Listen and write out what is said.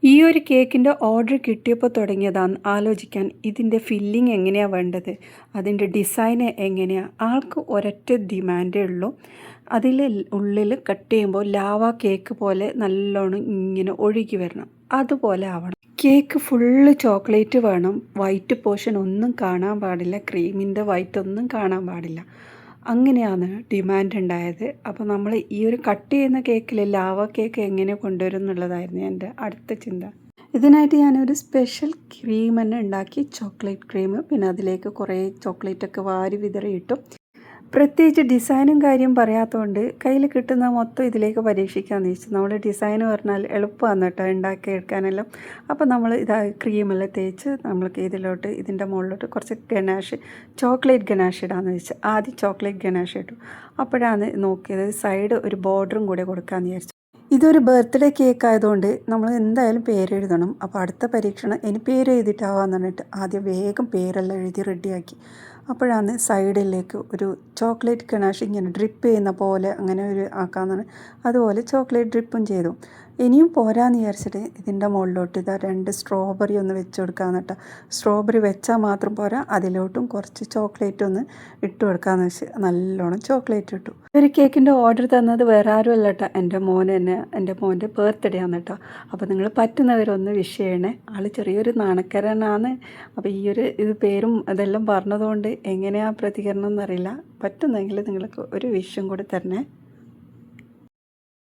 ഈ ഒരു കേക്കിൻ്റെ ഓർഡർ കിട്ടിയപ്പോൾ തുടങ്ങിയതാണ് ആലോചിക്കാൻ ഇതിൻ്റെ ഫില്ലിങ് എങ്ങനെയാണ് വേണ്ടത്, അതിൻ്റെ ഡിസൈൻ എങ്ങനെയാണ്. ആൾക്ക് ഒരൊറ്റ ഡിമാൻഡേ ഉള്ളൂ, അതിൽ ഉള്ളിൽ കട്ട് ചെയ്യുമ്പോൾ ലാവ കേക്ക് പോലെ നല്ലോണം ഇങ്ങനെ ഒഴുകി വരണം, അതുപോലെ ആവണം. കേക്ക് ഫുള്ള് ചോക്ലേറ്റ് വേണം, വൈറ്റ് പോർഷൻ ഒന്നും കാണാൻ പാടില്ല, ക്രീമിൻ്റെ വൈറ്റ് ഒന്നും കാണാൻ പാടില്ല. അങ്ങനെയാണ് ഡിമാൻഡ് ഉണ്ടായത്. അപ്പോൾ നമ്മൾ ഈ ഒരു കട്ട് ചെയ്യുന്ന കേക്കിൽ ലാവ കേക്ക് എങ്ങനെ കൊണ്ടുവരും എന്നുള്ളതായിരുന്നു എൻ്റെ അടുത്ത ചിന്ത. ഇതിനായിട്ട് ഞാനൊരു സ്പെഷ്യൽ ക്രീം തന്നെ ഉണ്ടാക്കി, ചോക്ലേറ്റ് ക്രീം. പിന്നെ അതിലേക്ക് കുറേ ചോക്ലേറ്റൊക്കെ വാരി വിതറിയിട്ടു. പ്രത്യേകിച്ച് ഡിസൈനും കാര്യം പറയാത്തതുകൊണ്ട് കയ്യിൽ കിട്ടുന്ന മൊത്തം ഇതിലേക്ക് പരീക്ഷിക്കാമെന്ന് വെച്ചു. നമ്മൾ ഡിസൈൻ പറഞ്ഞാൽ എളുപ്പമാണ് കേട്ടോ ഉണ്ടാക്കിയെടുക്കാനെല്ലാം. അപ്പോൾ നമ്മൾ ക്രീമെല്ലാം തേച്ച് നമ്മൾക്ക് ഇതിൻ്റെ മുകളിലോട്ട് കുറച്ച് ഗനാഷ്, ചോക്ലേറ്റ് ഗനാഷ് ഇടാമെന്ന് വെച്ചു. ആദ്യം ചോക്ലേറ്റ് ഗനാഷ് ഇട്ടു. അപ്പോഴാണ് നോക്കിയത് സൈഡ് ഒരു ബോർഡറും കൂടെ കൊടുക്കാമെന്ന് വിചാരിച്ചു. ഇതൊരു ബർത്ത്ഡേ കേക്ക് ആയതുകൊണ്ട് നമ്മൾ എന്തായാലും പേരെഴുതണം. അപ്പോൾ അടുത്ത പരീക്ഷണം ഇനി പേര് എഴുതിയിട്ടാവാന്ന് പറഞ്ഞിട്ട് ആദ്യം വേഗം പേരെല്ലാം എഴുതി റെഡിയാക്കി. അപ്പോഴാണ് സൈഡിലേക്ക് ഒരു ചോക്ലേറ്റ് ഗനാഷ് ഇങ്ങനെ ഡ്രിപ്പ് ചെയ്യുന്ന പോലെ അങ്ങനെ ഒരു ആക്കാമെന്നാണ്. അതുപോലെ ചോക്ലേറ്റ് ഡ്രിപ്പും ചെയ്തു. ഇനിയും പോരാന്ന് വിചാരിച്ചിട്ട് ഇതിൻ്റെ മുകളിലോട്ട് 2 സ്ട്രോബെറി ഒന്ന് വെച്ച് കൊടുക്കാമെന്ന് കേട്ടോ. സ്ട്രോബെറി വെച്ചാൽ മാത്രം പോരാ, അതിലോട്ടും കുറച്ച് ചോക്ലേറ്റ് ഒന്ന് ഇട്ട് കൊടുക്കാമെന്ന് വെച്ച് നല്ലോണം ചോക്ലേറ്റ് ഇട്ടു. ഒരു കേക്കിൻ്റെ ഓർഡർ തന്നത് വേറെ ആരും അല്ല കേട്ടോ, എൻ്റെ മോൻ തന്നെ. എൻ്റെ മോൻ്റെ ബർത്ത്ഡേ ആണ് കേട്ടോ. അപ്പോൾ നിങ്ങൾ പറ്റുന്നവരൊന്ന് വിഷ് ചെയ്യണേ. ആൾ ചെറിയൊരു നാണക്കാരനാണ്. അപ്പോൾ ഇത് പേരും അതെല്ലാം പറഞ്ഞതുകൊണ്ട് എങ്ങനെയാണ് പ്രതികരണം എന്നറിയില്ല. പറ്റുന്നെങ്കിൽ നിങ്ങൾക്ക് ഒരു വിഷും കൂടി തരണേ.